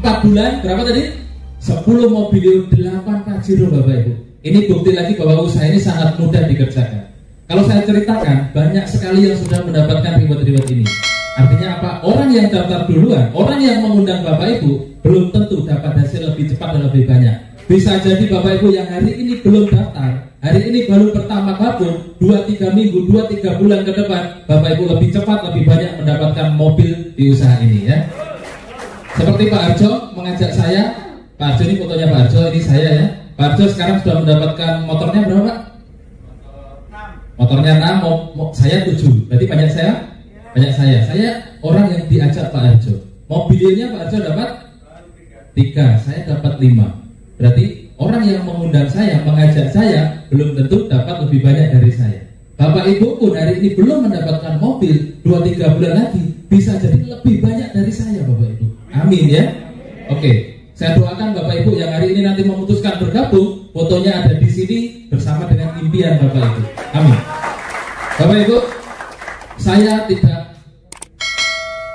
4 bulan berapa tadi? 10 mobil, 8 Pajero Bapak Ibu. Ini bukti lagi bahwa usaha ini sangat mudah dikerjakan. Kalau saya ceritakan, banyak sekali yang sudah mendapatkan reward-reward ini. Artinya apa? Orang yang daftar duluan, orang yang mengundang Bapak Ibu belum tentu dapat hasil lebih cepat dan lebih banyak. Bisa jadi Bapak Ibu yang hari ini belum daftar, hari ini baru pertama gabung, 2-3 minggu, 2-3 bulan ke depan, Bapak Ibu lebih cepat, lebih banyak mendapatkan mobil di usaha ini ya. Seperti Pak Arjo mengajak saya, Pak Arjo ini fotonya Pak Arjo, ini saya ya. Pak Arjo sekarang sudah mendapatkan motornya berapa Pak? Motornya 6, saya 7, berarti banyak saya? Banyak saya. Saya orang yang diajak Pak Arjo. Mobilnya Pak Arjo dapat 3, saya dapat 5. Berarti orang yang mengundang saya, mengajak saya, belum tentu dapat lebih banyak dari saya. Bapak Ibu pun hari ini belum mendapatkan mobil, 2-3 bulan lagi bisa jadi lebih banyak dari saya Bapak Ibu. Amin ya. Oke, saya doakan Bapak Ibu yang hari ini nanti memutuskan bergabung, fotonya ada di sini bersama dengan impian Bapak Ibu. Amin. Bapak Ibu, saya tidak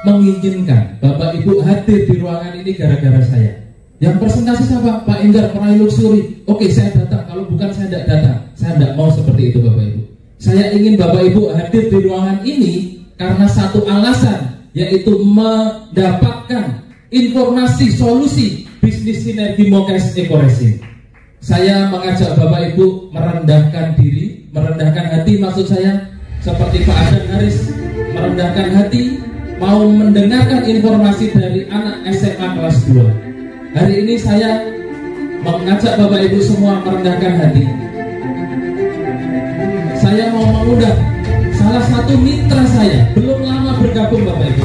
menginginkan Bapak Ibu hadir di ruangan ini gara-gara saya. Yang presentasi siapa? Pak Enggar Meraih Luxury. Oke, saya datang. Kalau bukan saya tidak datang. Saya tidak mau seperti itu Bapak Ibu. Saya ingin Bapak Ibu hadir di ruangan ini karena satu alasan, yaitu mendapatkan informasi solusi bisnis sinergi Mokes Eco Racing. Saya mengajak Bapak Ibu merendahkan diri, merendahkan hati, maksud saya seperti Pak Adan Haris merendahkan hati, mau mendengarkan informasi dari anak SMA kelas 2. Hari ini saya mengajak Bapak Ibu semua merendahkan hati. Saya mau mengundang salah satu mitra saya, belum lama bergabung Bapak Ibu,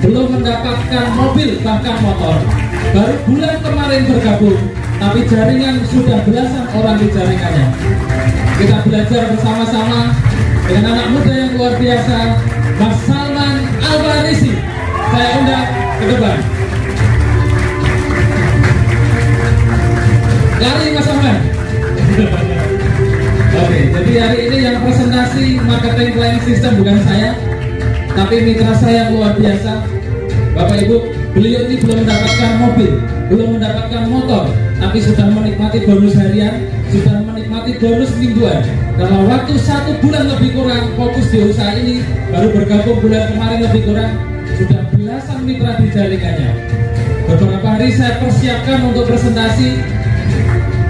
belum mendapatkan mobil bahkan motor, baru bulan kemarin bergabung, tapi jaringan sudah belasan orang di jaringannya. Kita belajar bersama-sama dengan anak muda yang luar biasa, Mas Salman Albarisi. Saya undang ke depan. Lari Mas Salman. Oke, jadi hari ini yang presentasi marketing planning system bukan saya, tapi mitra saya yang luar biasa. Bapak Ibu, beliau ini belum mendapatkan mobil, belum mendapatkan motor, tapi sudah menikmati bonus harian, sudah menikmati bonus mingguan. Dalam waktu 1 bulan lebih kurang fokus di usaha ini, baru bergabung bulan kemarin lebih kurang, sudah belasan mitra di jaringannya. Beberapa hari saya persiapkan untuk presentasi,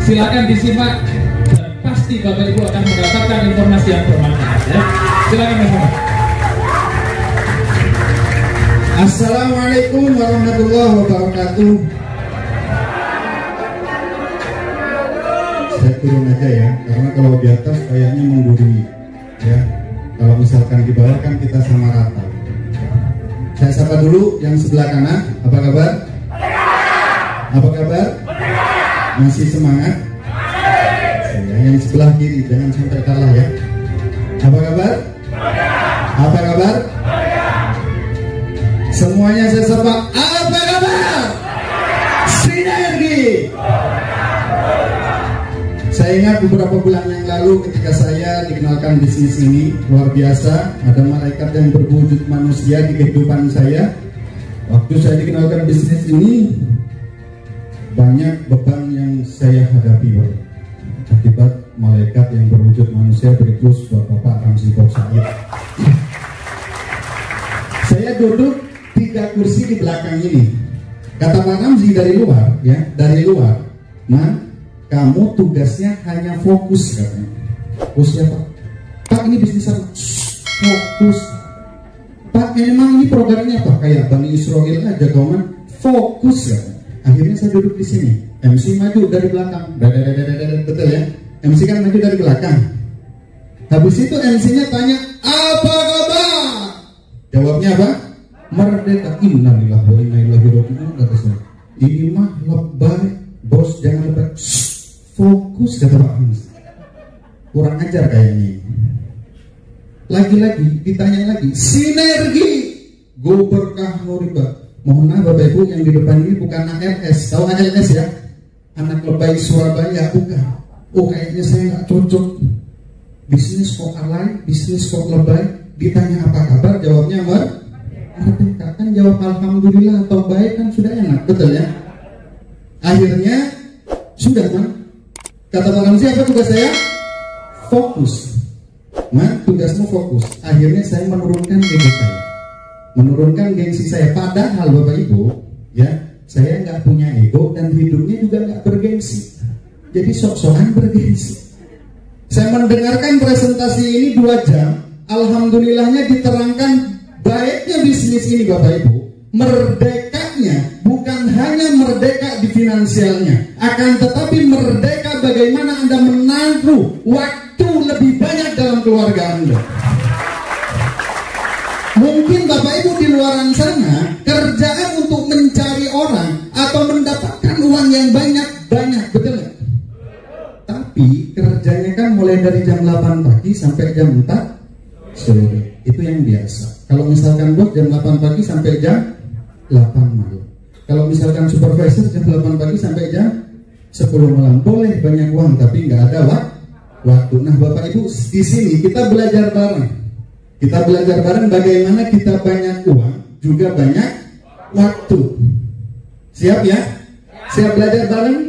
silakan disimak dan pasti Bapak Ibu akan mendapatkan informasi yang bermanfaat ya. Silakan Mas Salman. Assalamualaikum warahmatullahi wabarakatuh. Saya turun aja ya, karena kalau di atas kayaknya menggurui ya. Kalau misalkan di bawah kan kita sama rata. Saya sapa dulu yang sebelah kanan, apa kabar? Apa kabar? Masih semangat? Yang sebelah kiri jangan sampai kalah ya. Apa kabar? Apa kabar? Semuanya saya sapa. Apa kabar? Sinergi. Saya ingat beberapa bulan yang lalu ketika saya dikenalkan bisnis ini, luar biasa, ada malaikat yang berwujud manusia di kehidupan saya. Waktu saya dikenalkan bisnis ini, banyak beban yang saya hadapi Bapak. Akibat malaikat yang berwujud manusia beritus Bapak Ramzi Said. Saya duduk 3 kursi di belakang ini. Kata Pak Ramzi dari luar, ya, dari luar, "Man, kamu tugasnya hanya fokus," katanya. Fokus ya Pak? Pak, ini bisnis apa? Fokus. Pak, memang ini programnya apa? Kayak Bani Israel aja, kawan. Fokus ya. Akhirnya saya duduk di sini. MC maju dari belakang. Betul ya? MC kan maju dari belakang. Habis itu MC-nya tanya, "Apa kabar?" Jawabnya apa? "Merdeka." Innalillahi wa inna ilaihi raji'un. Kata saya, "Ini mah lebay, bos, jangan lebay." Fokus, kata Pak Hans. Kurang ajar kayaknya. Lagi-lagi ditanya lagi, sinergi. Go berkah nuriba. Mohon maaf Bapak Ibu, yang di depan ini bukan ALS. Tahu ALS ya? Anak lebay Surabaya, bukan. Oh, kayaknya saya nggak cocok. Bisnis kok alay, bisnis kok lebay. Ditanya apa kabar, jawabnya merdeka. Kan jawab alhamdulillah atau baik kan sudah enak, betul ya? Akhirnya sudah kan? Kata Pak Ramzi, apa tugas saya? Fokus. Tugasmu fokus. Akhirnya saya menurunkan ego saya, menurunkan gengsi saya. Padahal Bapak Ibu, ya, saya nggak punya ego dan hidupnya juga nggak bergengsi. Jadi sok-sokan bergengsi. Saya mendengarkan presentasi ini 2 jam. Alhamdulillahnya diterangkan baiknya bisnis ini Bapak Ibu. Merdekanya bukan hanya merdeka di finansialnya, akan tetapi merdeka bagaimana Anda menaruh waktu lebih banyak dalam keluarga Anda. Mungkin Bapak Ibu di luar sana kerjaan untuk mencari orang atau mendapatkan uang yang banyak, betul nggak? Tapi kerjanya kan mulai dari jam 8 pagi sampai jam 4 sore. Itu yang biasa. Kalau misalkan bos jam 8 pagi sampai jam 8 malam. Kalau misalkan supervisor jam 8 pagi sampai jam 10 malam. Boleh banyak uang tapi nggak ada waktu. Nah Bapak Ibu, di sini kita belajar bareng. Kita belajar bareng bagaimana kita banyak uang juga banyak waktu. Siap ya? Siap belajar bareng?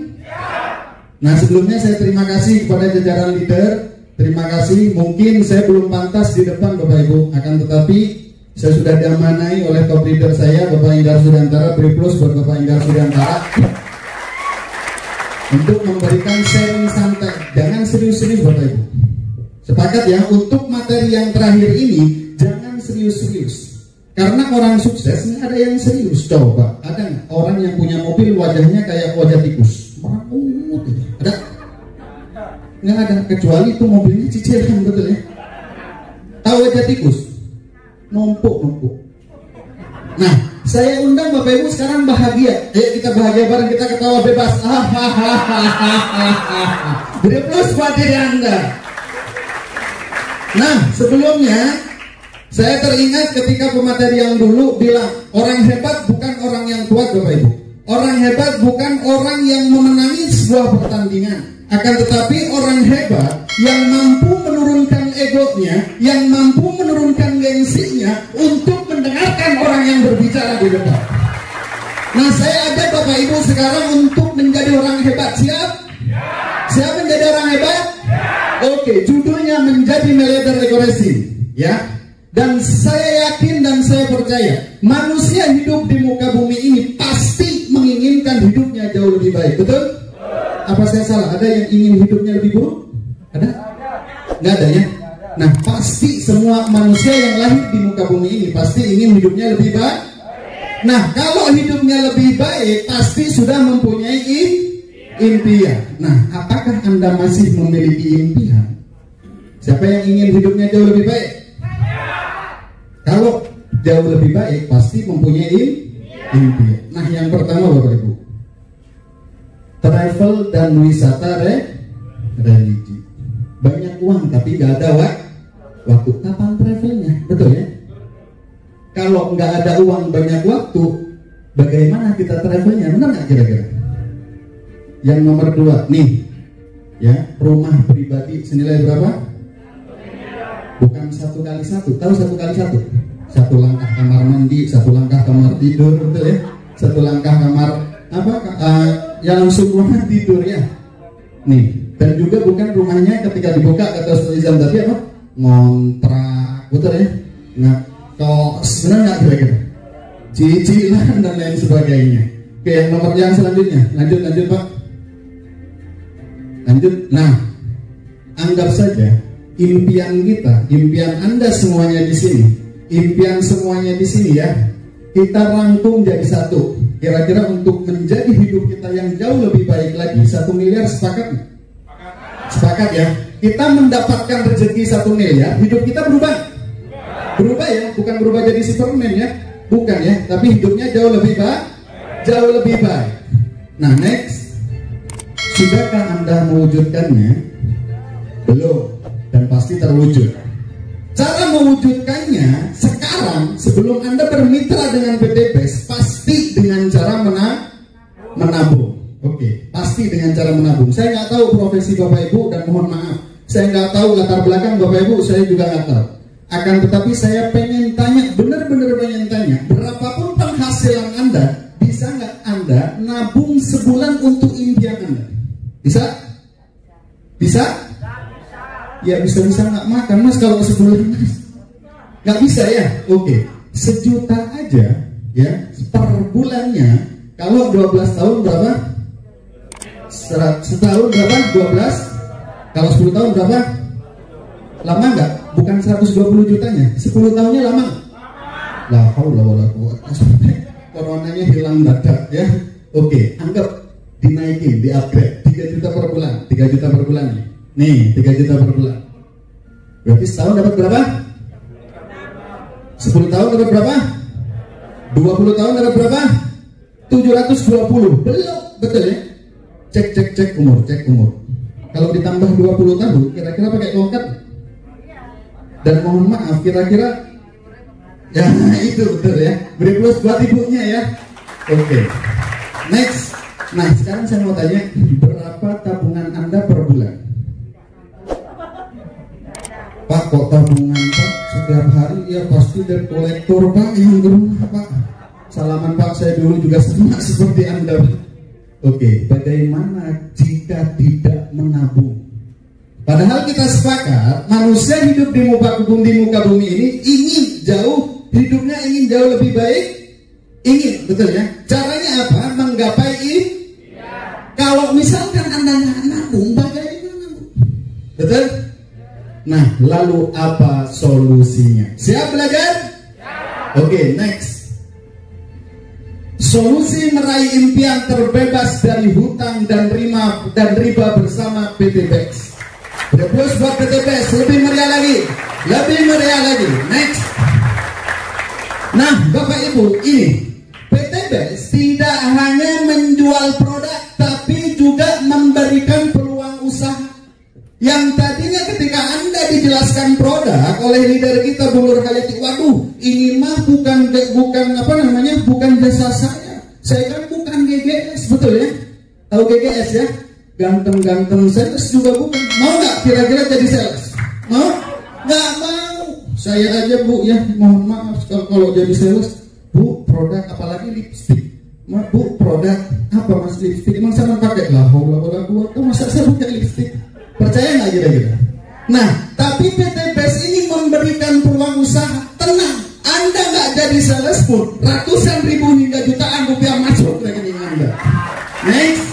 Nah sebelumnya saya terima kasih kepada jajaran leader. Terima kasih. Mungkin saya belum pantas di depan Bapak Ibu, akan tetapi saya sudah diamanai oleh top leader saya, Bapak Inggar Suryantara. Beri plus buat Bapak Inggar Suryantara untuk memberikan sharing santai. Jangan serius-serius Bapak Ibu. Sepakat ya, untuk materi yang terakhir ini jangan serius-serius. Karena orang sukses nggak ada yang serius. Coba, ada nggak orang yang punya mobil wajahnya kayak wajah tikus? Merakut gitu. Ada? Nggak ada, kecuali itu mobilnya cicilan, betul ya? Tahu wajah tikus? Numpuk. Nah, saya undang Bapak Ibu sekarang bahagia. Ayo kita bahagia bareng, kita ketawa bebas. Beri plus buat diri Anda. Nah, sebelumnya saya teringat ketika pemateri yang dulu bilang orang hebat bukan orang yang kuat Bapak Ibu. Orang hebat bukan orang yang memenangi sebuah pertandingan. Akan tetapi orang hebat yang mampu menurunkan egonya, yang mampu menurunkan gengsinya untuk mendengarkan orang yang berbicara di depan. Nah saya ajak Bapak Ibu sekarang untuk menjadi orang hebat. Siap? Siap menjadi orang hebat? Oke, judulnya menjadi miliarder ekonomi, ya. Dan saya yakin dan saya percaya manusia hidup di muka bumi ini pasti menginginkan hidupnya jauh lebih baik, betul? Apa saya salah? Ada yang ingin hidupnya lebih buruk? Ada? Nggak ada ya? Nah pasti semua manusia yang lahir di muka bumi ini pasti ingin hidupnya lebih baik. Nah kalau hidupnya lebih baik pasti sudah mempunyai impian. Nah apakah Anda masih memiliki impian? Siapa yang ingin hidupnya jauh lebih baik? Kalau jauh lebih baik pasti mempunyai impian. Nah yang pertama Bapak Ibu, travel dan wisata religi. Banyak uang tapi nggak ada waktu. Kapan travelnya? Betul ya? Kalau nggak ada uang banyak waktu, bagaimana kita travelnya? Benar nggak kira-kira? Yang nomor 2 nih, ya, rumah pribadi senilai berapa? Bukan 1x1. Tahu 1x1? 1 langkah kamar mandi, 1 langkah kamar tidur, betul ya? 1 langkah kamar yang langsung rumah tidur ya. Nih, dan juga bukan rumahnya ketika dibuka kata Ustaz Izam tadi apa? Ngontrak, betul ya? Nah, kos, benar nggak kira-kira? Cicilan dan lain sebagainya. Oke, yang nomor yang selanjutnya, lanjut Pak. Lanjut. Nah, anggap saja impian kita, impian Anda semuanya di sini, impian semuanya di sini ya. Kita rangkum jadi satu. Kira-kira untuk menjadi hidup kita yang jauh lebih baik lagi, 1 miliar sepakat nggak? Sepakat ya. Kita mendapatkan rezeki 1 miliar, hidup kita berubah ya, bukan berubah jadi Superman ya, bukan ya, tapi hidupnya jauh lebih baik. Nah next, sudahkah Anda mewujudkannya? Belum, dan pasti terwujud. Cara mewujudkannya sekarang sebelum Anda bermitra dengan PT BES, pasti dengan cara menabung. Oke, pasti dengan cara menabung. Saya nggak tahu profesi Bapak Ibu dan mohon maaf, saya nggak tahu latar belakang Bapak Ibu, saya juga nggak tahu. Akan tetapi saya pengen tanya, benar-benar pengen tanya, berapapun penghasilan Anda, bisa nggak Anda nabung sebulan Bisa? Bisa? Ya bisa-bisa nggak makan mas kalau sebulan mas. Nggak bisa ya? Oke. 1 juta aja ya per bulannya. Kalau 12 tahun berapa? Setahun berapa? 12. Kalau 10 tahun berapa? Lama nggak? Bukan 120 jutanya. 10 tahunnya lama? La haula wala quwwata. Coronanya hilang dadak ya. Oke, anggap dinaikin, di-upgrade 3 juta per bulan. 3 juta per bulan nih. 3 juta per bulan. Berarti setahun dapat berapa? 10 tahun dapat berapa? 20 tahun dapat berapa? 720. Belum, betul ya? Cek umur, Kalau ditambah 20 tahun, kira-kira pakai tongkat? Dan mohon maaf, kira-kira ya itu betul ya. Beri plus buat ibunya ya. Oke. Next. Nah, sekarang saya mau tanya, berapa tabungan Anda per bulan? Pak, kok tabungan Pak? Setiap hari ya pasti debt kolektor Pak yang di rumah Pak. Salaman Pak, saya dulu juga sama seperti Anda. Oke, bagaimana jika tidak menabung? Padahal kita sepakat manusia hidup di muka bumi ini ingin hidupnya ingin jauh lebih baik. Ingin, betul ya? Caranya apa? Menggapai ini. Kalau misalkan Anda nggak nabung, bagaimana? Betul? Nah, lalu apa solusinya? Siap belajar? Oke, next. Solusi meraih impian terbebas dari hutang dan riba bersama PTBS. Plus buat PTBS, lebih meriah lagi. Next. Nah, Bapak Ibu, ini PTBS tidak hanya menjual produk, tapi juga memberikan peluang usaha. Yang tadinya ketika Anda dijelaskan produk oleh leader kita Bu Nur Hayati, waduh, ini mah bukan jasa saya. Saya kan bukan GGS, betul ya? Tahu GGS ya? Ganteng-ganteng sales juga bukan. Mau nggak kira-kira jadi sales? Mau? Nggak mau. Saya aja Bu ya, mohon maaf kalau jadi sales. Bu, produk apalagi lipstick. Bu, produk apa mas lipstick? Emang saya pakai lah, masa saya pakai lipstick? Percaya nggak kira-kira? Nah, tapi PTBS ini memberikan peluang usaha. Tenang, Anda nggak jadi sales pun ratusan ribu hingga jutaan rupiah masuk ke rekening Anda. Next.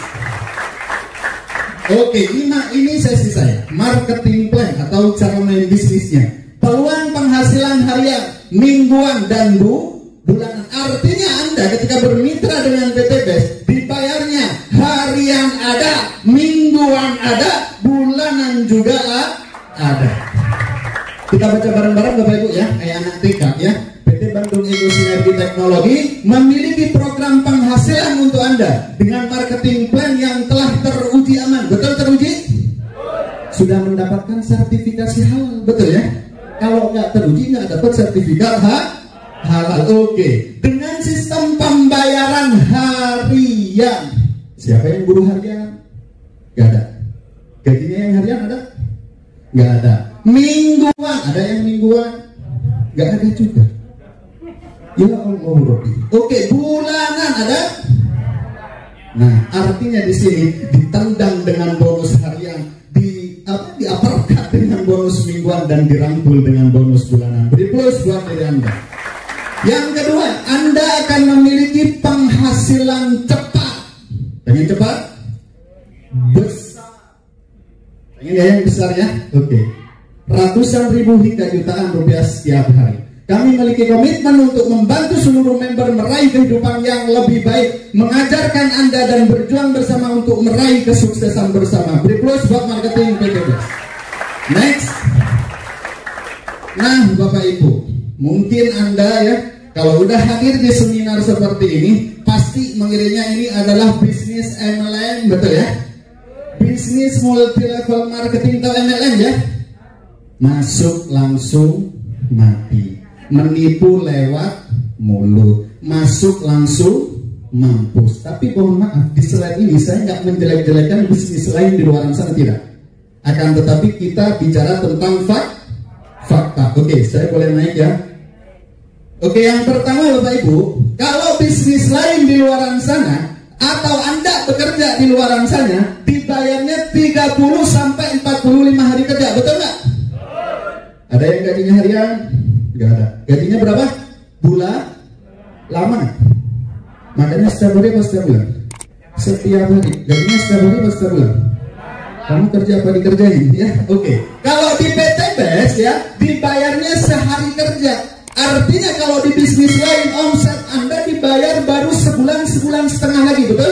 Oke, ini sesi saya. Marketing plan atau cara main bisnisnya. Peluang penghasilan harian, mingguan dan bulanan. Artinya Anda ketika bermitra dengan PTBS, dibayarnya harian ada, mingguan ada, bulanan juga ada. Kita baca bareng-bareng Bapak Ibu ya, kayak anak TK ya. PT Bandung Eco Sinergi Teknologi memiliki program penghasilan untuk Anda dengan marketing plan yang telah teruji aman. Betul teruji? Sudah mendapatkan sertifikasi halal, betul ya? Kalau nggak teruji nggak dapat sertifikat halal. Oke. Dengan sistem pembayaran harian. Siapa yang buruh harian? Gak ada. Gajinya yang harian ada? Gak ada. Mingguan, ada yang mingguan? Gak ada juga. Ya Allah Rabbi. Oke, bulanan ada? Nah, artinya di sini ditendang dengan bonus harian, diaperkat dengan bonus mingguan dan dirangkul dengan bonus bulanan. Beri plus buat diri Anda. Yang kedua, Anda akan memiliki penghasilan cepat. Pengen cepat? Besar. Pengen ya yang besar ya? Oke. Ratusan ribu hingga jutaan rupiah setiap hari. Kami memiliki komitmen untuk membantu seluruh member meraih kehidupan yang lebih baik, mengajarkan Anda dan berjuang bersama untuk meraih kesuksesan bersama. Beri plus buat marketing PTBS. Next. Nah, Bapak Ibu, mungkin Anda ya, kalau udah hadir di seminar seperti ini, pasti mengirimnya ini adalah bisnis MLM, betul ya? Bisnis multi level marketing atau MLM ya? Masuk langsung mati, menipu lewat mulut, masuk langsung mampus. Tapi mohon maaf, di slide ini saya nggak menjelek-jelekan bisnis lain di luar sana, tidak. Akan tetapi kita bicara tentang fakta. Oke, saya boleh naik ya? Oke, yang pertama Bapak Ibu, kalau bisnis lain di luar sana atau Anda bekerja di luar sana, dibayarnya 30 sampai 45 hari kerja, betul nggak? Ada yang gajinya harian? Nggak ada. Gajinya berapa? Bulan? Lama. Makanya setiap hari apa setiap bulan? Setiap hari. Gajinya setiap hari apa setiap bulan? Kamu kerja apa dikerjain? Ya, oke. Kalau di PT BES ya, dibayarnya sehari kerja. Artinya kalau di bisnis lain omset Anda dibayar baru sebulan setengah lagi, betul?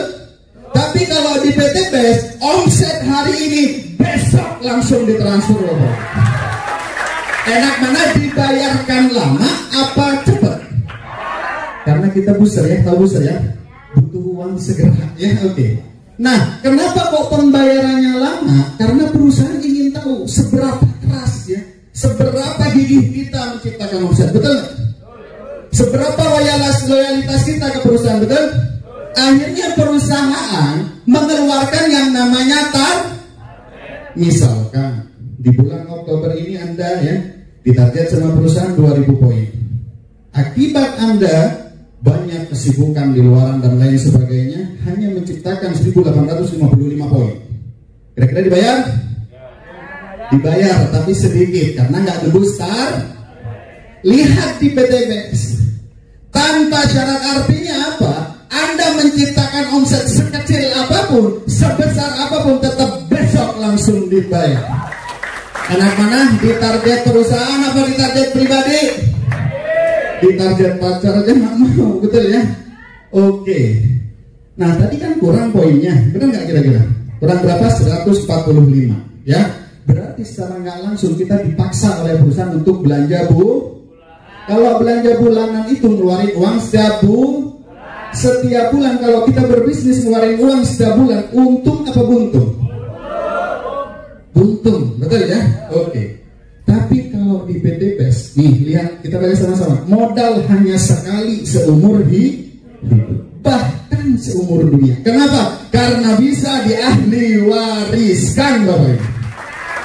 Tapi kalau di PT BES omset hari ini besok langsung ditransfer, Bapak. Enak mana dibayarkan lama apa cepat? Karena kita booster ya, tahu booster ya, butuh uang segera ya, oke. Nah, kenapa kok pembayarannya lama? Karena perusahaan ingin tahu seberapa keras ya, seberapa gigih kita menciptakan omset, betul nggak? Seberapa loyalitas kita ke perusahaan, betul? Akhirnya perusahaan mengeluarkan yang namanya misalkan di bulan Oktober ini Anda ya ditarget sama perusahaan 2000 poin. Akibat Anda banyak kesibukan di luaran dan lain sebagainya, hanya menciptakan 1855 poin. Kira-kira dibayar? Dibayar, tapi sedikit karena nggak debus start. Lihat di PT BES, tanpa syarat, artinya apa? Anda menciptakan omset sekecil apapun, sebesar apapun, tetap besok langsung dibayar. Anak mana? Di target perusahaan apa di target pribadi? Di target pacar aja nggak mau, betul ya? Oke. Nah tadi kan kurang poinnya, benar nggak kira-kira? Kurang berapa? 145 ya. Berarti secara nggak langsung kita dipaksa oleh perusahaan untuk belanja Kalau belanja bulanan itu ngeluarin uang setiap bulan. Kalau kita berbisnis ngeluarin uang setiap bulan, untung apa buntung? Buntung, betul ya? Oke. Tapi kalau di PT BES, nih lihat, kita baca sama-sama. Modal hanya sekali seumur hidup, bahkan seumur dunia. Kenapa? Karena bisa diahli wariskan, Bapak Ibu.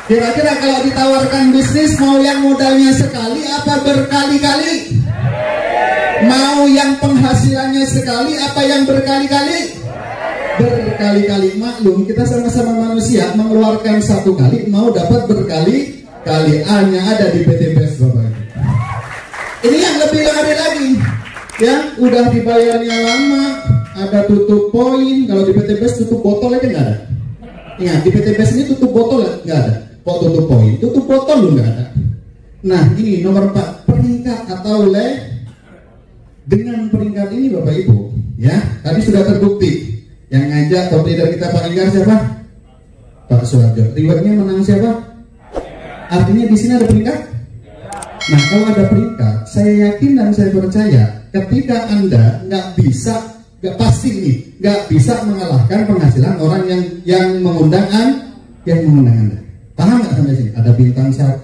Kira-kira kalau ditawarkan bisnis, mau yang modalnya sekali apa berkali-kali? Mau yang penghasilannya sekali apa yang berkali-kali? Berkali-kali. Maklum, kita sama-sama manusia, mengeluarkan satu kali mau dapat berkali-kali. Hanya ada di PT BES, Bapak Ibu. Ini yang lebih lari lagi, yang udah dibayarnya lama, ada tutup poin. Kalau di PT BES tutup botol aja nggak ada. Ingat, di PT BES ini tutup botol nggak ada. Kok tutup poin? Tutup botol lu nggak ada. Nah ini nomor 4, peringkat atau dengan peringkat ini Bapak Ibu, ya tadi sudah terbukti. Yang ngajak top leader kita Pak Enggar siapa? Pak Suharjo. Rewardnya menang siapa? Artinya di sini ada peringkat. Nah kalau ada peringkat, saya yakin dan saya percaya ketika Anda nggak bisa mengalahkan penghasilan orang yang mengundang Anda. Paham nggak sampai sini? Ada bintang 1,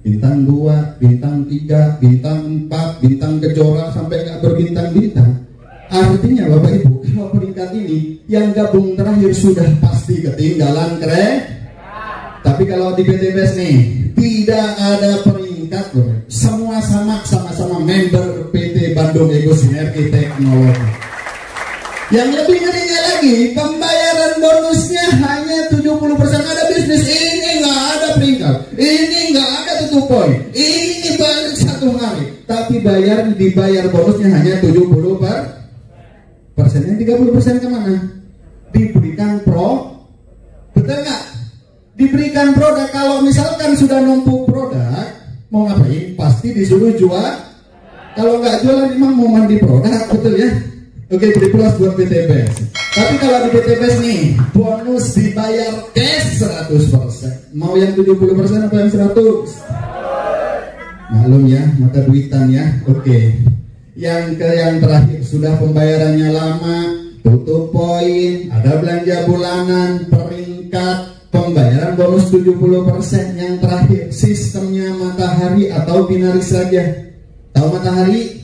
bintang 2, bintang 3, bintang 4, bintang kejora sampai nggak berbintang-bintang. Artinya Bapak Ibu, kalau peringkat ini yang gabung terakhir sudah pasti ketinggalan keren. Tapi kalau di PT BES nih tidak ada peringkat, semua sama-sama member PT Bandung Ego Sinergi Teknologi. Yang lebih ngerinya lagi, pembayaran bonusnya hanya 70%. Ada bisnis ini nggak ada peringkat, ini nggak ada tutup poin, ini balik 1 hari, tapi dibayar bonusnya hanya 70%. Yang 30% kemana? Diberikan betul nggak? Diberikan produk. Kalau misalkan sudah numpuk produk, mau ngapain? Pasti disuruh jual. Kalau nggak jualan memang mau mandi produk, betul ya? Oke, beri plus buat PT BES. Tapi kalau di PT BES nih, bonus dibayar cash 100%. Mau yang 70% apa yang 100? Maklum ya, mata duitan ya. Oke. Yang terakhir, sudah pembayarannya lama, tutup poin, ada belanja bulanan, peringkat, pembayaran bonus 70%. Yang terakhir, sistemnya matahari atau binaris saja. Tahu matahari?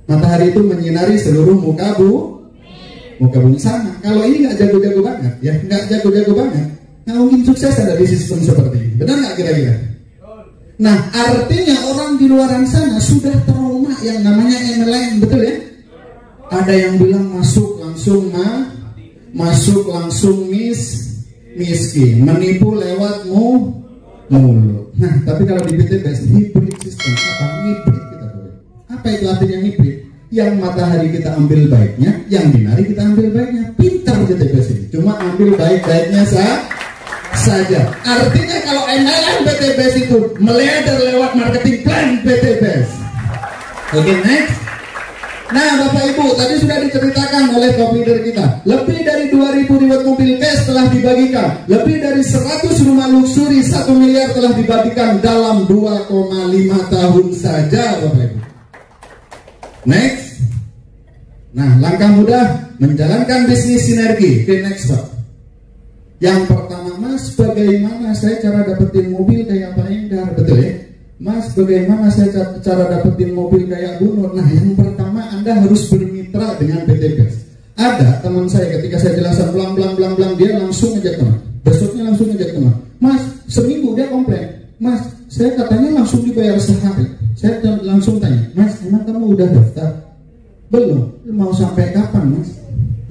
Matahari itu menyinari seluruh muka bumi sama. Kalau ini nggak jago-jago banget, ya nggak jago-jago banget, nggak mungkin sukses ada di sistem seperti ini. Benar nggak kira-kira? Nah, artinya orang di luaran sana sudah trauma yang namanya MLM, betul ya? Ada yang bilang masuk langsung miss, miskin, menipu lewat mulut. Nah, tapi kalau di PTBS hybrid system, apa hybrid kita tahu? Apa itu artinya hybrid? Yang matahari kita ambil baiknya, yang dinari kita ambil baiknya. Pintar PTBS ini, cuma ambil baik-baiknya saja. Artinya kalau MLM PTBS itu melebar lewat marketing plan PTBS. Oke, next. Nah, Bapak Ibu, tadi sudah diceritakan oleh top leader kita. Lebih dari 2.000 ribuan mobil cash telah dibagikan. Lebih dari 100 rumah luksuri 1 miliar telah dibagikan dalam 2,5 tahun saja, Bapak Ibu. Next. Nah, langkah mudah menjalankan bisnis sinergi. Oke, next, Pak. Yang pertama, Mas, bagaimana saya cara dapetin mobil kayak Pak Enggar? Betul ya? Mas, bagaimana saya cara dapetin mobil kayak Bu Nur? Nah, yang pertama Anda harus bermitra dengan PTBS. Ada teman saya ketika saya jelaskan belang, dia langsung ngejak teman. Besoknya langsung ngejak teman. Mas, seminggu dia komplain. Mas, saya katanya langsung dibayar sehari. Saya langsung tanya, Mas, emang kamu udah daftar? Belum. Mau sampai kapan, Mas?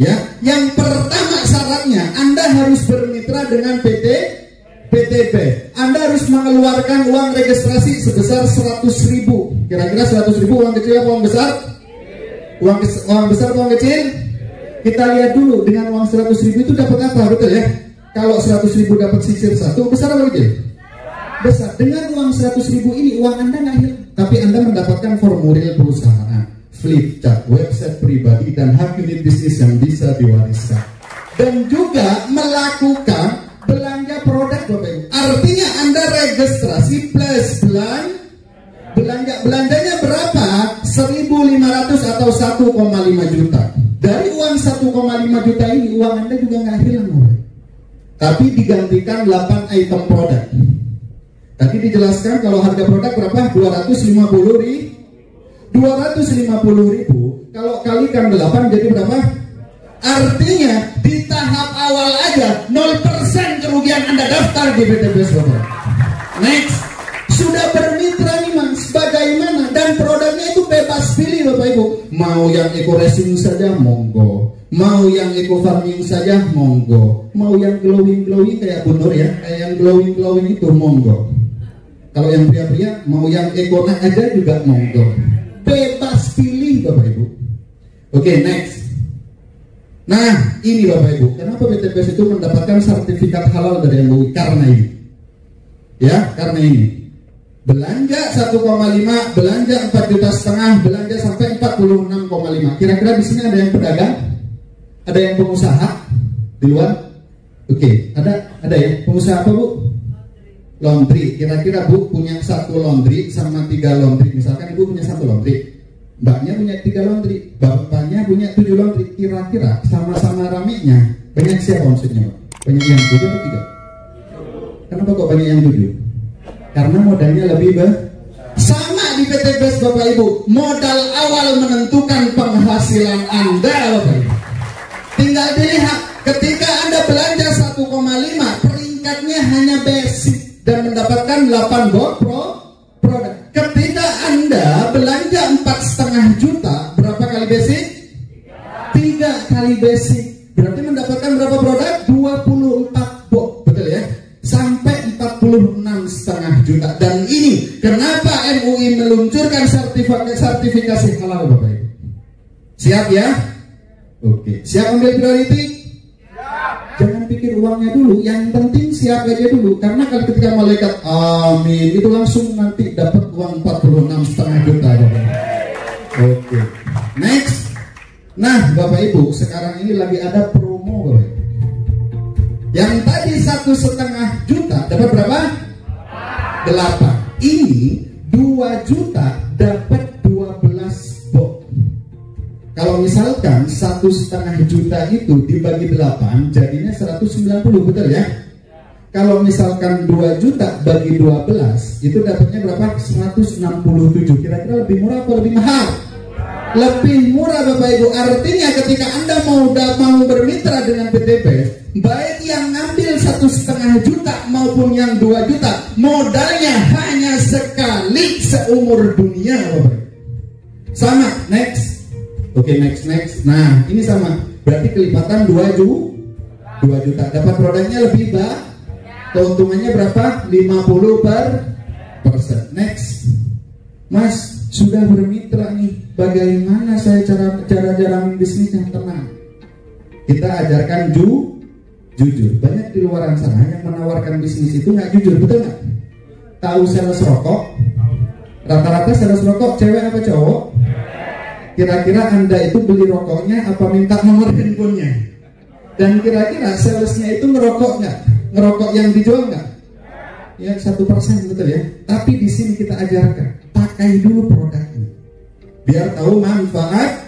Ya, yang pertama syaratnya Anda harus bermitra dengan PTB. Anda harus mengeluarkan uang registrasi sebesar 100.000. Kira-kira 100.000 uang kecil apa uang besar? Uang besar atau uang kecil? Kita lihat dulu dengan uang 100.000 itu dapat apa, betul ya? Kalau 100.000 dapat sisir 1, besar apa kecil? Besar. Dengan uang 100.000 ini uang Anda nggak hilang, tapi Anda mendapatkan formulir perusahaan, flip chart, website pribadi, dan hak unit bisnis yang bisa diwariskan. Dan juga melakukan belanja produk, Bapak Ibu. Artinya Anda registrasi plus belanjanya berapa? 1.500 atau 1,5 juta. Dari uang 1,5 juta ini uang Anda juga nggak hilang, Bapak. Tapi digantikan 8 item produk. Tadi dijelaskan kalau harga produk berapa? 250.000. Kalau kalikan 8 jadi berapa? Artinya di tahap awal aja 0% kerugian Anda daftar di PTBS, Bapak. Next, sudah bermitra nih Mas, bagaimana? Dan produknya itu bebas pilih, Bapak Ibu. Mau yang eco racing saja monggo, mau yang eco farming saja monggo, mau yang glowing kayak Bu Nur ya, kayak yang glowing itu monggo. Kalau yang pria-pria mau yang eco aja juga monggo. Bebas pilih, Bapak Ibu. Oke, next. Nah, ini Bapak Ibu, kenapa PTBS itu mendapatkan sertifikat halal dari MUI? Karena ini. Ya, karena ini. Belanja 1,5, belanja 4,5 juta, belanja sampai 46,5. Kira-kira di sini ada yang pedagang? Ada yang pengusaha di luar? Oke, ada ya. Pengusaha apa, Bu? Laundry. Kira-kira Bu punya 1 laundry sama 3 laundry. Misalkan Ibu punya 1 laundry, mbaknya punya 3 laundry, bapaknya punya 7 laundry. Kira-kira sama-sama ramenya banyak siapa maksudnya, Pak? Banyak yang 7 atau 3? Kenapa kok banyak yang 7? Karena modalnya lebih sama di PTBS, Bapak Ibu. Modal awal menentukan penghasilan Anda, Bapak Ibu. Tinggal dilihat ketika Anda belanja 1,5, peringkatnya hanya basic dan mendapatkan 8 produk. Ketika Anda belanja 4,5 juta, berapa kali basic? 3 kali basic. Berarti mendapatkan berapa produk? 24 box, betul ya? Sampai 46,5 juta. Dan ini kenapa MUI meluncurkan sertifikasi halal, Bapak Ibu. Siap ya? Oke, siap ambil priority? Jangan pikir uangnya dulu, yang penting siap aja dulu. Karena kalau ketika malaikat amin itu langsung nanti dapat uang 46,5 juta, Bapak. Oke, next. Nah, Bapak Ibu, sekarang ini lagi ada promo, Bapak Ibu. Yang tadi 1,5 juta dapat berapa? 8. Ini 2 juta dapat 12 box. Kalau misalkan 1,5 juta itu dibagi 8 jadinya 190, betul ya? Kalau misalkan 2 juta bagi 12 itu dapatnya berapa? 167. Kira-kira lebih murah atau lebih mahal? Lebih murah, Bapak Ibu. Artinya ketika Anda mau bermitra dengan PTBS, baik yang ngambil 1,5 juta maupun yang 2 juta, modalnya hanya sekali seumur dunia, Bapak Ibu. Sama, next. Oke, next. Nah, ini sama. Berarti kelipatan 2 juta. 2 juta. Dapat produknya lebih keuntungannya berapa? 50%. Next. Mas, sudah bermitra nih, bagaimana saya cara jalanin bisnis yang tenang? Kita ajarkan jujur. Banyak di luar sana yang menawarkan bisnis itu nggak jujur, betul nggak? Tahu sales rokok? Rata-rata sales rokok cewek apa cowok? Kira-kira Anda itu beli rokoknya apa minta nomor handphonenya? Dan kira-kira salesnya itu ngerokok nggak? Ngerokok yang dijual nggak? Ya 1%, betul ya. Tapi di sini kita ajarkan, pakai dulu produknya, biar tahu manfaat.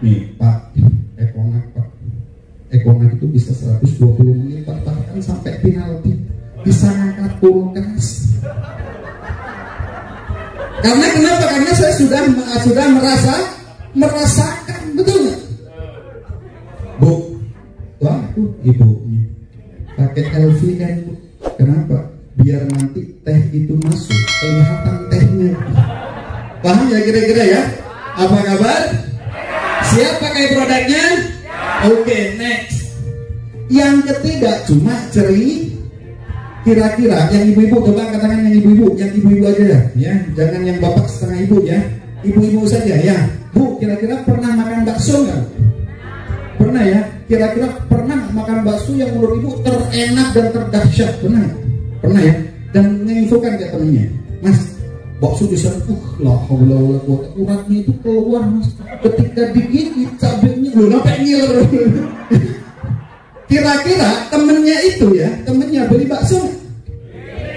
Nih Pak, Econak itu bisa 120 menit bahkan sampai penalti, bisa ngangkat kulkas. Karena kenapa? Karena saya sudah merasakan, betul nggak? Bu, waduh ibunya pakai LV kan Bu. Kenapa? Biar nanti teh itu masuk kelihatan tehnya. Paham ya kira-kira ya? Apa kabar? Siap pakai produknya? Oke, next. Yang ketiga cuma kira-kira yang ibu-ibu, coba katakan yang ibu-ibu aja ya, jangan yang bapak setengah ibu ya, ibu-ibu saja ya. Bu, kira-kira pernah makan bakso nggak? Pernah ya? Kira-kira pernah makan bakso yang menurut ibu terenak dan terdahsyat? Pernah? Pernah ya? Dan menginfokan ke temennya, Mas, bakso di sana, uratnya itu keluar Mas, ketika digigit cabenya sampai ngiler. Kira-kira temennya itu ya, temennya beli bakso?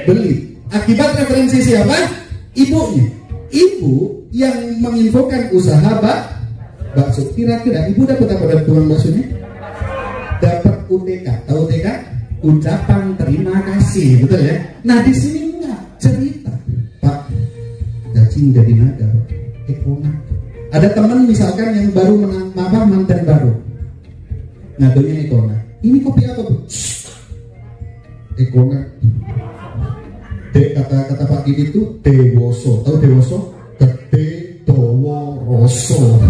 Beli. Akibat referensi siapa? Ibunya. Ibu yang menginfokan usaha bakso. Kira-kira ibu dapat apa dari tukang baksonya? Dapat UTK. Tahu UTK? Ucapan terima kasih, betul ya? Nah di sini enggak cerita, Pak, gaji jadi naga, ada teman misalkan yang baru mantan baru, ngadunya Econak. Ini kopi apa Bu? Econak. Kata Pak Didi itu dewoso. Tahu dewoso? Gede dowo roso.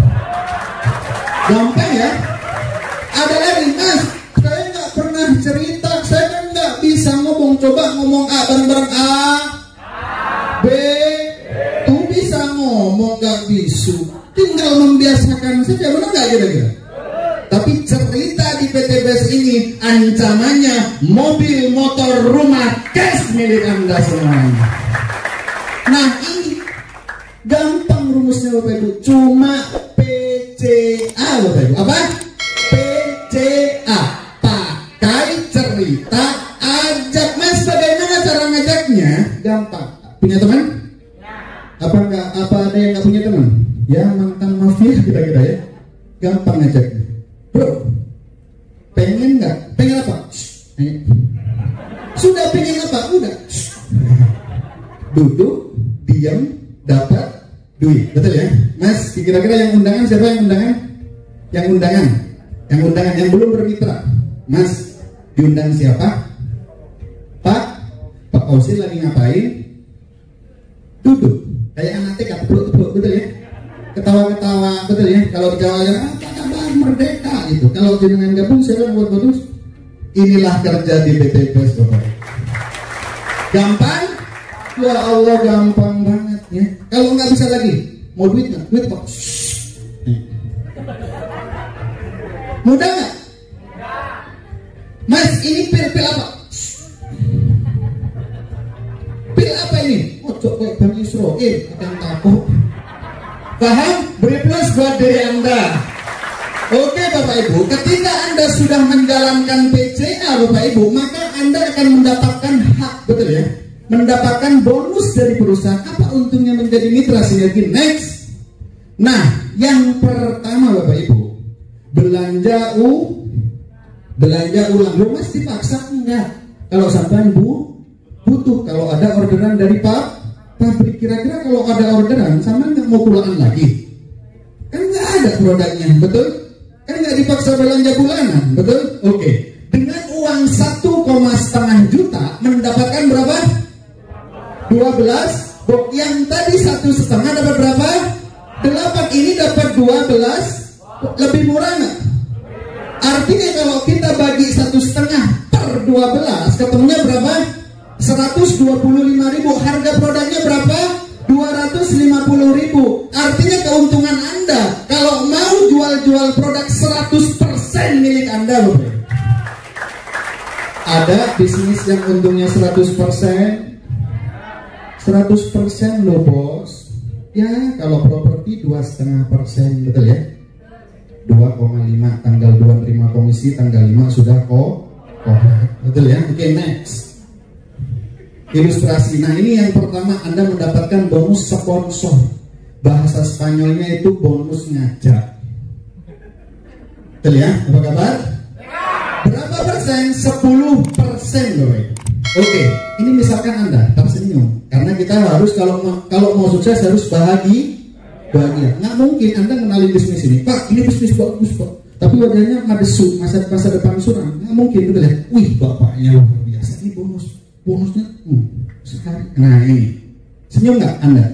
Gampang ya? Ada lagi, Mas, saya nggak pernah cerita, saya kan nggak bisa ngomong. Coba ngomong A bareng-bareng. A, B, tuh bisa ngomong nggak bisu. Tinggal membiasakan saja, benar nggak kira-kira? Tapi cerita di PTBS ini ancamannya mobil, motor, rumah, cash milik Anda semuanya. Nah ini gampang rumusnya Bapak Ibu, cuma PCA Bapak Ibu. Apa? PCA, pakai cerita, ajak. Mas, bagaimana cara ngajaknya? Gampang. Punya teman? Apa ada yang nggak punya teman? Ya mantan mafia kira-kira ya. Gampang ngajaknya. Bro, pengen nggak? Pengen apa? Sudah pengen apa? Udah. Duduk, diam, dapat duit. Betul ya? Mas, kira-kira yang undangan siapa yang undangan? Yang undangan yang belum bermitra. Mas, diundang siapa? Pak Osil lagi ngapain? Duduk. Kayak anak TK, tepluk-tepluk, betul ya? Ketawa-ketawa, betul ya? Kalau di Jawa ya, merdeka itu. Kalau jenengan gabung saya buat bagus. Inilah kerja di PTBS Bapak. Gampang? Ya Allah, gampang banget ya. Kalau nggak bisa lagi, mau duit nggak? Duit kok. Mudah nggak? Mas, ini pil apa? Pil apa ini? Oh, coba Bang Isro, akan takut. Paham? Beri plus buat diri Anda. Oke Bapak Ibu, ketika Anda sudah menjalankan PCA Bapak Ibu, maka Anda akan mendapatkan hak, betul ya? Mendapatkan bonus dari perusahaan. Apa untungnya menjadi mitra sinergi? Next. Nah, yang pertama Bapak Ibu, belanja ulang. Lu mas dipaksa enggak? Kalau sampai butuh, kalau ada orderan dari pabrik, kira-kira kalau ada orderan sama nggak mau pulangan lagi? Kan nggak ada produknya, betul? Kan nggak dipaksa belanja bulanan, betul? Oke. Dengan uang 1,5 juta mendapatkan berapa? 12. Yang tadi 1,5 dapat berapa? 8. Ini dapat 12. Lebih murah nggak? Artinya kalau kita bagi 1,5 per 12, ketemunya berapa? 125.000. Harga produknya berapa? 250.000. Artinya keuntungan Anda kalau mau jual produk 100% milik Anda loh. Ada bisnis yang untungnya 100%? 100% loh bos. Ya kalau properti 2,5%, betul ya? 2,5 tanggal 2 terima komisi, tanggal 5 sudah betul ya? Oke, next. Ilustrasi. Nah ini yang pertama, Anda mendapatkan bonus sponsor. Bahasa Spanyolnya itu bonus ngajak. Betul ya? Apa kabar? Berapa persen? 10% loh. Oke, ini misalkan Anda tersenyum karena kita harus kalau mau sukses harus bahagia. Nggak mungkin Anda kenalin bisnis ini, Pak, ini bisnis bagus Pak, tapi wajahnya madesu, masa depan suram. Nggak mungkin, betul ya? Wih, bapaknya luar biasa, ini bonusnya sekali. Nah ini, senyum nggak Anda?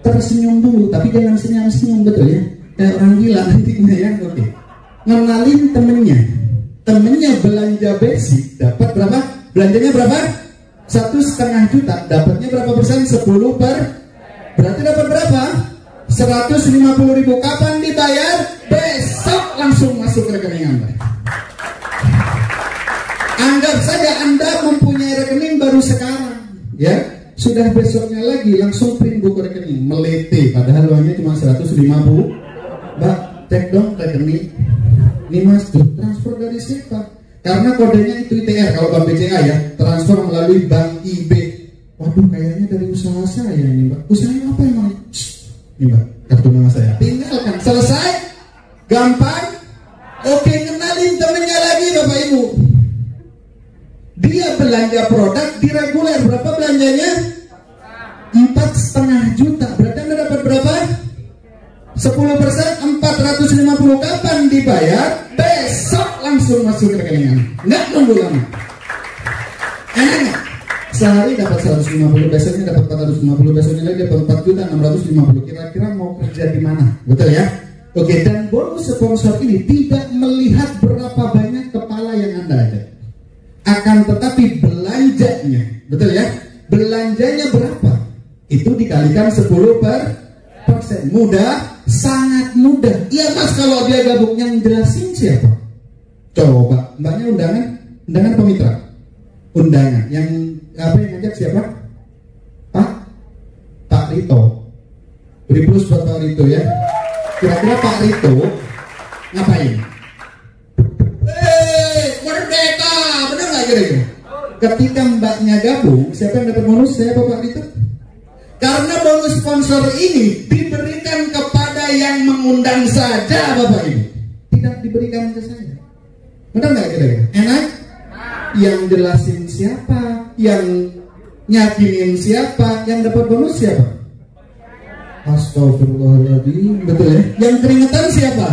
Tersenyum dulu, tapi jangan senyum, betul ya? Kayak orang gila nantinya ya. Oke, ngenalin temennya belanja basic, dapat berapa? Belanjanya berapa? 1,5 juta, dapatnya berapa persen? 10 per, berarti dapat berapa? 150.000. Kapan dibayar? Besok langsung masuk ke rekening Anda. Anggap saja Anda mempunyai rekening baru sekarang, ya. Sudah besoknya lagi langsung print buku rekening, melete. Padahal uangnya cuma 150. Mbak, cek dong rekening. Ini Mas, transfer dari siapa? Karena kodenya itu ITR. Kalau Bank BCA ya, transfer melalui Bank IB. Waduh, kayaknya dari usaha saya ini Mbak. Usahanya apa emang? Ini Mbak, kartu nama saya. Tinggalkan, selesai, gampang. Oke, kenalin temennya lagi Bapak Ibu. Dia belanja produk di reguler, berapa belanjanya? 4,5 juta. Berarti Anda dapat berapa? 10%, 450. Kapan dibayar? Besok langsung masuk ke rekening Anda. Nggak nunggu lama. Enak nggak? Sehari dapat 150, besoknya dapat 450, besoknya lagi dapat 4.650. Kira-kira mau kerja di mana? Betul ya? Oke, dan bonus sponsor ini tidak melihat berapa banyak kepala yang Anda ada. Akan tetapi belanjanya, betul ya? Belanjanya berapa? Itu dikalikan 10%. Mudah? Sangat mudah. Iya Mas, kalau dia gabung, yang jelasin siapa? Coba, Mbaknya undangan pemitra. Undangan yang ngajak siapa? Pak Rito. Beri plus buat Pak Rito ya. Kira-kira Pak Rito ngapain? Merdeka, benar nggak kira-kira? Ketika Mbaknya gabung, siapa yang dapat bonus? Saya Pak Rito. Karena bonus sponsor ini diberikan kepada yang mengundang saja Bapak Ibu, tidak diberikan ke saya. Benar nggak kira-kira? Enak? Yang jelasin siapa, yang nyakinin siapa, yang dapat bonus siapa? Astagfirullahaladzim, betul ya? Yang keringetan siapa?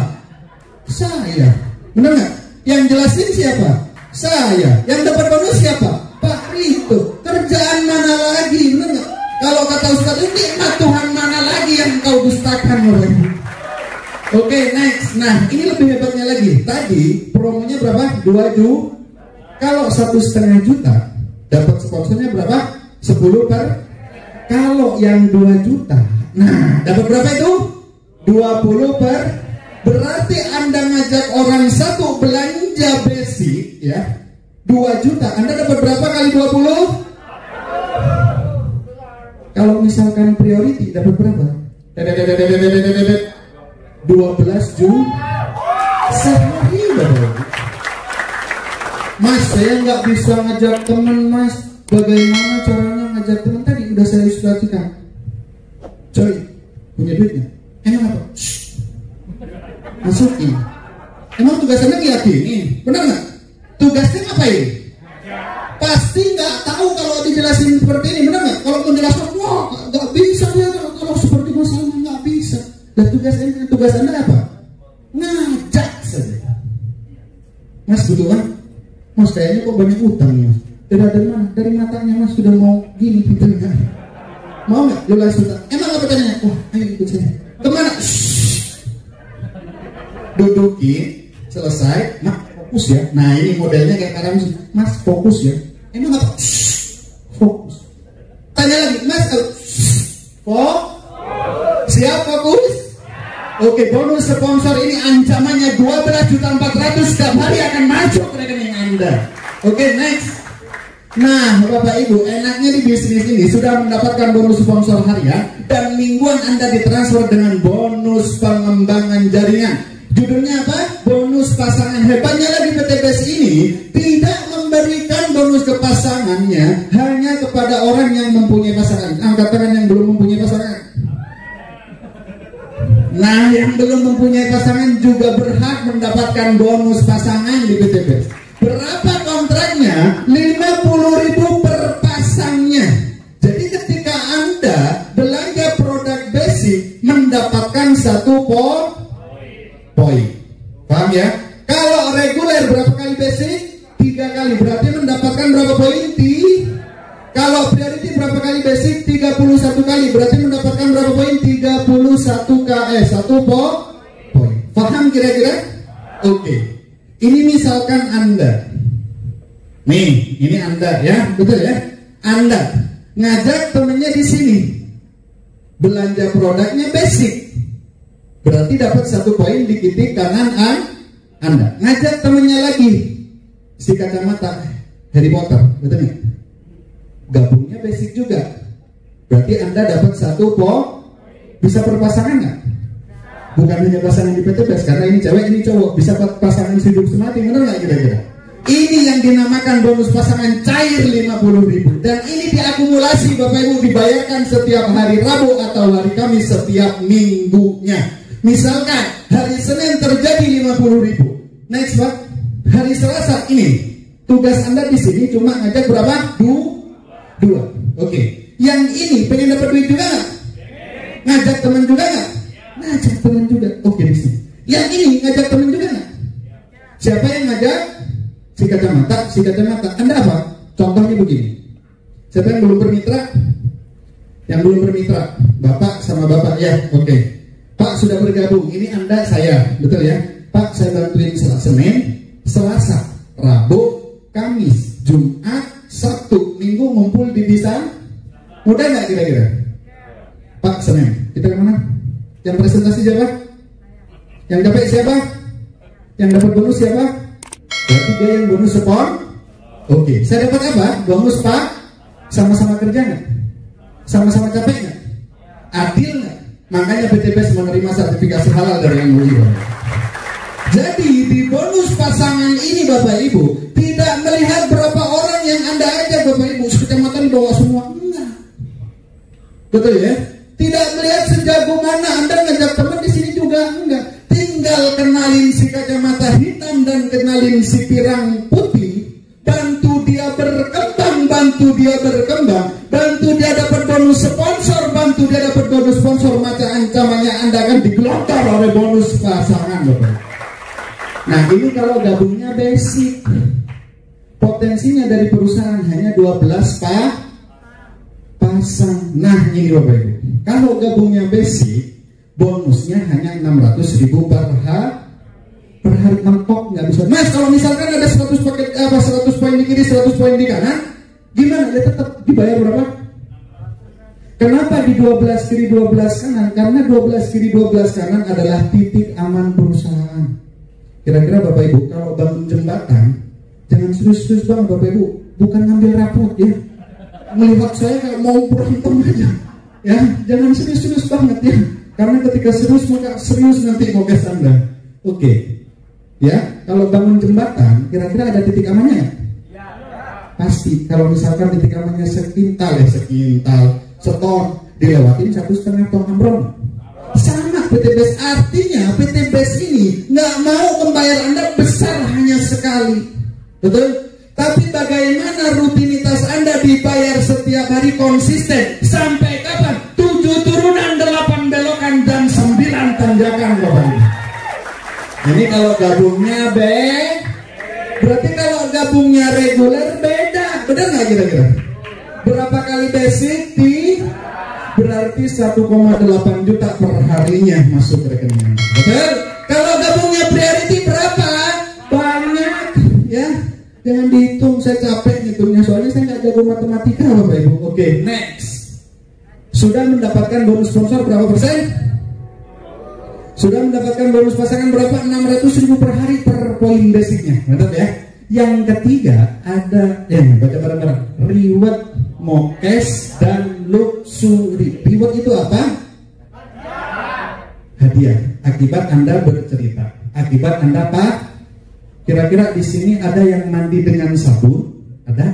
Saya. Benar nggak? Yang jelasin siapa? Saya. Yang dapat bonus siapa? Pak Rito. Kerjaan mana lagi? Benar nggak? Kalau kata Ustaz, nikmat Tuhan mana lagi yang kau dustakan? Oke, next. Nah, ini lebih hebatnya lagi. Tadi promonya berapa? 2 juta. Kalau 1,5 juta dapat sponsornya berapa? 10 per. Kalau yang 2 juta, nah dapat berapa itu? 20 per. Berarti Anda ngajak orang satu belanja basic ya 2 juta, Anda dapat berapa kali 20? Kalau misalkan priority dapat berapa? 12 juta sehari Bapak. Mas, saya nggak bisa ngajak teman Mas. Bagaimana caranya ngajak teman? Tadi udah saya ilustrasikan. Coy, punya duitnya? Emang apa? Masukin. Emang tugasnya ngiyakinin? Benar nggak? Tugasnya ngapain? Pasti nggak tahu kalau dijelasin seperti ini, benar nggak? Kalau menjelaskan, wah nggak bisa ya kalau seperti masalahnya nggak bisa. Dan tugas Anda apa? Ngajak saja. Mas butuh kan? Mas kayaknya kok banyak utang Mas. Dari mana? Dari matanya Mas sudah mau gini gitu kan? Mau nggak? Lulas utang. Emang apa caranya? Oh, ayo ikut saya. Kemana? Dudukin selesai, Mas fokus ya. Nah ini modelnya kayak Karam, Mas fokus ya. Emang apa? Fokus. Tanya lagi, Mas siap fokus? Oke, bonus sponsor ini ancamannya 12.400.000 setiap hari akan masuk ke rekening Anda. Oke, next. Nah, Bapak Ibu, enaknya di bisnis ini sudah mendapatkan bonus sponsor harian dan mingguan Anda ditransfer dengan bonus pengembangan jaringan. Judulnya apa? Bonus pasangan. Hebatnya lagi PTBS ini tidak memberikan bonus ke pasangannya hanya kepada orang yang mempunyai pasangan. Angkat tangan yang belum mempunyai pasangan. Nah, yang belum mempunyai pasangan juga berhak mendapatkan bonus pasangan di PTBS. Berapa kontraknya? 50.000 per pasangnya. Jadi ketika Anda belanja produk basic mendapatkan 1 poin. Paham ya? Kalau reguler berapa kali basic? 3 kali. Berarti mendapatkan berapa poin? Kalau priority berapa kali basic? 31 kali. Berarti mendapatkan berapa poin? 1 poin. Paham kira-kira? Oke. Ini misalkan Anda, nih, ini Anda ya, betul ya? Anda ngajak temennya di sini, belanja produknya basic, berarti dapat 1 poin di titik kanan Anda. Ngajak temennya lagi, si kacamata Harry Potter, betul nggak? Gabungnya basic juga, berarti Anda dapat 1 poin. Bisa berpasangan nggak? Bukan hanya pasangan di PTBS, karena ini cewek, ini cowok, bisa pasangan hidup semati, benar nggak kira-kira? Ini yang dinamakan bonus pasangan cair 50.000 dan ini diakumulasi Bapak Ibu, dibayarkan setiap hari Rabu atau hari Kamis setiap minggunya. Misalkan hari Senin terjadi 50.000, next Pak, hari Selasa ini tugas Anda di sini cuma ngajak berapa? 2. Oke. Yang ini pengen dapat duit juga nggak? Ngajak teman juga nggak? Ngajak teman juga. Oke, di sini. Yang ini ngajak teman juga nggak? Siapa yang ngajak? Si kacamata. Anda apa? Contohnya begini. Siapa yang belum bermitra? Yang belum bermitra, Bapak sama Bapak ya. Oke. Pak sudah bergabung. Ini Anda, saya, betul ya? Pak saya bantuin Senin, Selasa, Rabu, Kamis, Jumat, Sabtu, Minggu ngumpul di bisa. Mudah nggak kira-kira? Pak Senin, kita kemana? Yang presentasi siapa? Yang dapat siapa? Yang dapat bonus siapa? Berarti dia yang bonus spon. Oke, saya dapat apa? Bonus Pak. Sama-sama kerja nggak? Sama-sama capek nggak? Adil nggak? Makanya PTBS menerima sertifikasi halal dari yang mulia. Jadi di bonus pasangan ini Bapak Ibu tidak melihat berapa orang yang Anda ajak Bapak Ibu, sekecamatan bawa semua, enggak. Betul ya? Tidak melihat sejago mana Anda ngajak teman di sini juga, enggak. Tinggal kenalin si kacamata hitam dan kenalin si pirang putih, bantu dia berkembang, bantu dia dapat bonus sponsor, bantu dia dapat bonus sponsor, maka ancamannya Anda akan digelontor oleh bonus pasangan Bapak. Nah ini kalau gabungnya basic, potensinya dari perusahaan hanya 12 pasang. Nah ini Bapak Ibu, kalau gabungnya basic, bonusnya hanya 600.000 per hari, mentok nggak bisa. Mas kalau misalkan ada 100 paket 100 poin di kiri, 100 poin di kanan, gimana? Dia tetap dibayar berapa? Kenapa di 12 kiri 12 kanan? Karena 12 kiri 12 kanan adalah titik aman perusahaan. Kira-kira Bapak Ibu kalau bangun jembatan jangan serius-serius banget Bapak Ibu, bukan ngambil rapot ya. Melihat saya kayak mau berantem aja ya, jangan serius-serius banget ya, karena ketika serius maka serius nanti progres Anda. Oke ya, kalau bangun jembatan kira-kira ada titik amannya ya? Pasti. Kalau misalkan titik amannya sekintal seton, dilewatin 1,5 ton ambrol. Sama PTBS, artinya PTBS ini nggak mau membayar Anda besar hanya sekali, betul? Tapi bagaimana rutinitas Anda dibayar setiap hari konsisten? Sampai kapan? 7 turunan, 8 belokan, dan 9 tanjakan Bapak. Ini kalau gabungnya berarti kalau gabungnya reguler beda. Benar nggak kira-kira? Berapa kali basic? Berarti 1,8 juta per harinya masuk rekening. Betul? Kalau gabungnya priority berapa? dihitung, saya capek ngitungnya soalnya saya nggak jago matematika Bapak Ibu. Oke, next. Sudah mendapatkan bonus sponsor berapa persen? Sudah mendapatkan bonus pasangan berapa? 600.000 per hari per poin basicnya. Mantap ya. Yang ketiga ada baca bareng-bareng. Reward, Mokes, dan Luxury. Reward itu apa? Hadiah. Akibat Anda bercerita. Akibat Anda Pak. Kira-kira di sini ada yang mandi dengan sabun? Ada?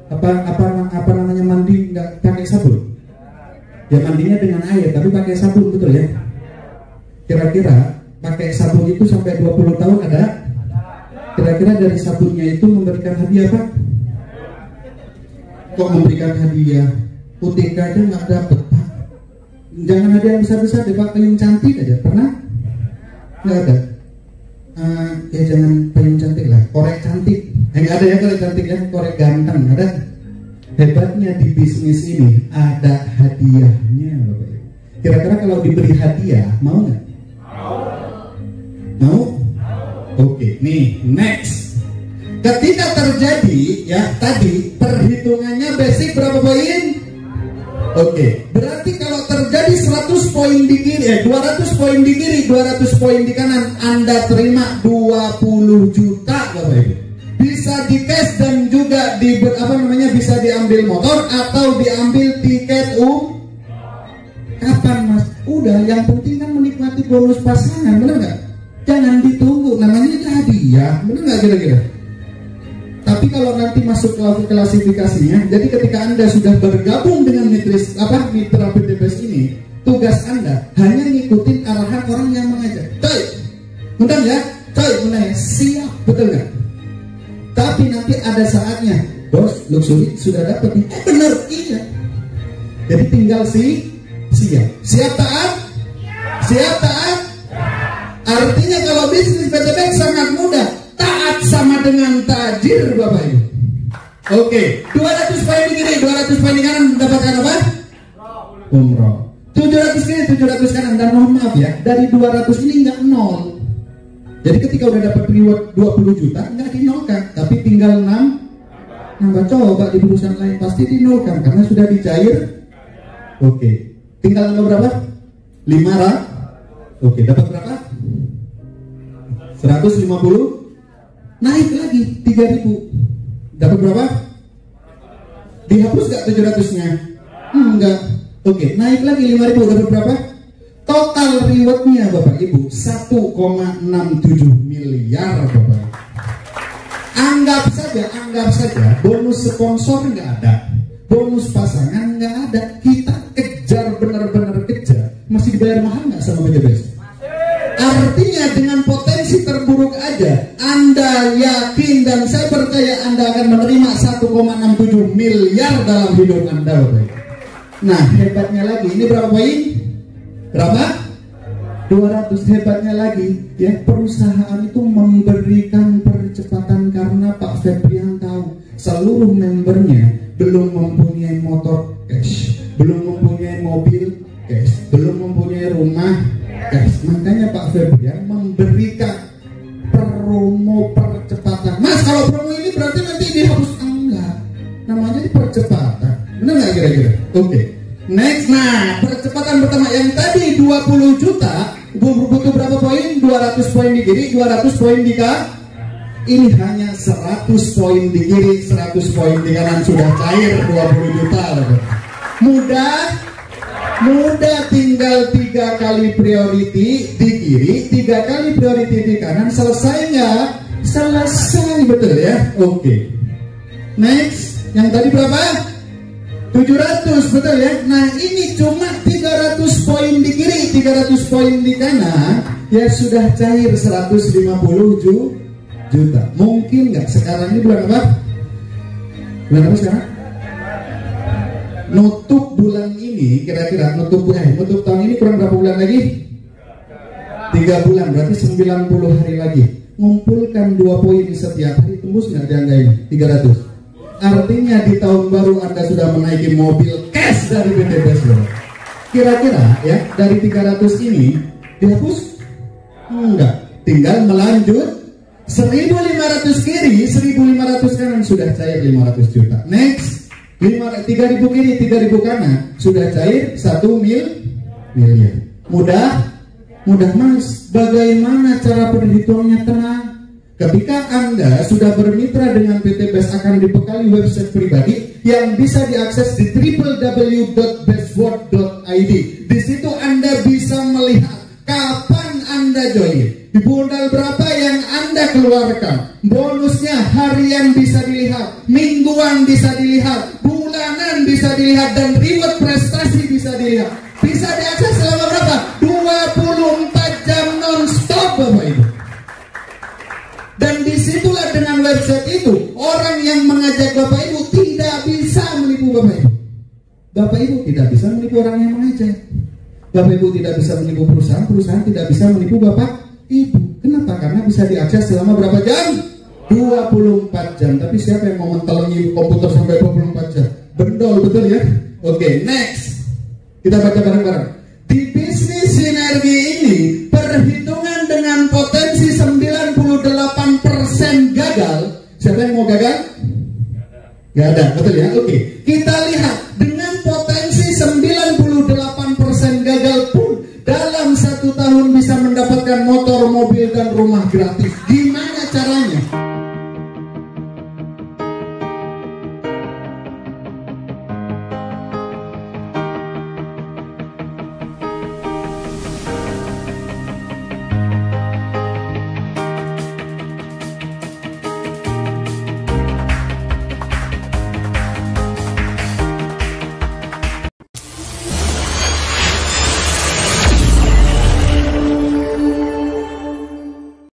Apa namanya mandi nggak pakai sabun? Ya mandinya dengan air tapi pakai sabun, betul ya? Kira-kira pakai sabun itu sampai 20 tahun ada? Kira-kira dari sabunnya itu memberikan hadiah apa? Kok memberikan hadiah? UTK aja nggak dapet Pak. Jangan hadiah yang besar-besar deh Pak, paling cantik aja. Pernah? Nggak ada. Ya jangan paling cantik lah, korek cantik. Nggak ada ya korek cantik ya, korek ganteng ada. Hebatnya di bisnis ini ada hadiahnya Bapak Ibu. Kira-kira kalau diberi hadiah mau nggak? Mau? Oke, nih next. Ketika terjadi ya tadi perhitungannya basic berapa poin? Oke, berarti kalau terjadi 100 poin di kiri, 200 poin di kiri, 200 poin di kanan, Anda terima 20 juta Bapak Ibu. Bisa di cash dan juga bisa diambil motor atau diambil tiket kapan Mas? Udah, yang penting kan menikmati bonus pasangan, bener nggak? Jangan ditunggu, namanya itu hadiah, bener nggak kira-kira? Tapi kalau nanti masuk ke klasifikasinya, jadi ketika Anda sudah bergabung dengan mitra PTBS ini, tugas Anda hanya ngikutin arahan orang yang mengajak. Coy, mudah ya? Coy, mulai siap, betul nggak? Tapi nanti ada saatnya, bos, Luxury sudah dapat nih. Bener, iya. Jadi tinggal siap. Siap taat? Siap taat? Artinya kalau bisnis PTBS sangat mudah. Taat sama dengan tajir Bapak Ibu. Oke, 200 poin di kiri, 200 poin di kanan mendapatkan apa? Umroh. 700 kiri, 700 kanan. Dan mohon maaf ya, dari 200 ini nggak nol. Jadi ketika udah dapat reward 20 juta nggak dinolkan, tapi tinggal 6 nambah. Coba di perusahaan lain pasti dinolkan karena sudah dicair. Oke, tinggal nambah berapa? 500. Oke, dapat berapa? 150. Naik lagi 3.000. Dapat berapa? Dihapus gak 700-nya? Enggak. Oke, naik lagi 5.000. Dapat berapa? Total rewardnya Bapak Ibu 1,67 miliar Bapak Ibu. Anggap saja bonus sponsor nggak ada, bonus pasangan nggak ada, kita kejar benar-benar kejar, masih dibayar mahal nggak sama PTBS? Artinya dengan potensi terburuk aja Anda yakin dan saya percaya Anda akan menerima 1,67 miliar dalam hidup Anda Bapak. Nah hebatnya lagi, ini berapa poin? Berapa? 200. Hebatnya lagi ya, perusahaan itu memberikan percepatan karena Pak Febrian tahu seluruh membernya belum mempunyai motor cash, belum mempunyai mobil cash, belum mempunyai rumah cash. Makanya Pak Febrian memberikan promo percepatan. Mas, kalau promo ini berarti nanti dihapus? Enggak, namanya ini percepatan. Benar nggak kira-kira? Oke. Next, nah percepatan pertama yang tadi 20 juta butuh berapa poin? 200 poin di kiri, 200 poin di kanan. Ini hanya 100 poin di kiri, 100 poin di kanan sudah cair 20 juta. Mudah, tinggal 3 kali priority di kiri, 3 kali priority di kanan. Selesai nggak? Selesai, betul ya? Oke. Next, yang tadi berapa? 700, betul ya? Nah ini cuma 300 poin di kiri, 300 poin di kanan, ya sudah cair 150 juta. Mungkin nggak sekarang ini bulan apa? Bulan apa sekarang? Nutup bulan ini kira-kira nutup tahun ini kurang berapa bulan lagi? 3 bulan, berarti 90 hari lagi. Ngumpulkan 2 poin setiap hari, tembus nggak di angka ini? 300. Artinya di tahun baru Anda sudah menaiki mobil cash dari PTBS. Kira-kira ya dari 300 ini dihapus? Enggak, tinggal 1.500 kiri, 1.500 kanan, sudah cair 500 juta. Next, 3.000 kiri, 3.000 kanan, sudah cair 1 miliar. Mudah mas. Bagaimana cara perhitungannya? Tenang. Ketika Anda sudah bermitra dengan PT BES, akan dibekali website pribadi yang bisa diakses di www.bestworld.id. Di situ Anda bisa melihat kapan Anda join, di modal berapa yang Anda keluarkan, bonusnya harian bisa dilihat, mingguan bisa dilihat, bulanan bisa dilihat, dan reward prestasi bisa dilihat. Bisa diakses selama berapa? 24 jam non-stop, Bapak Ibu. Dan disitulah dengan website itu, orang yang mengajak Bapak Ibu tidak bisa menipu Bapak Ibu. Bapak Ibu tidak bisa menipu orang yang mengajak. Bapak Ibu tidak bisa menipu perusahaan, perusahaan tidak bisa menipu Bapak Ibu. Kenapa? Karena bisa diakses selama berapa jam? 24 jam. Tapi siapa yang mau mentelengi komputer sampai 24 jam? Bendol, betul ya? Oke, next. Kita baca bareng-bareng. Di bisnis sinergi ini, perhitungan dengan potensi 98% gagal. Siapa yang mau gagal? Gak ada, betul ya? Oke, kita lihat dengan potensi 98% gagal pun dalam 1 tahun bisa mendapatkan motor, mobil, dan rumah gratis. Gimana caranya?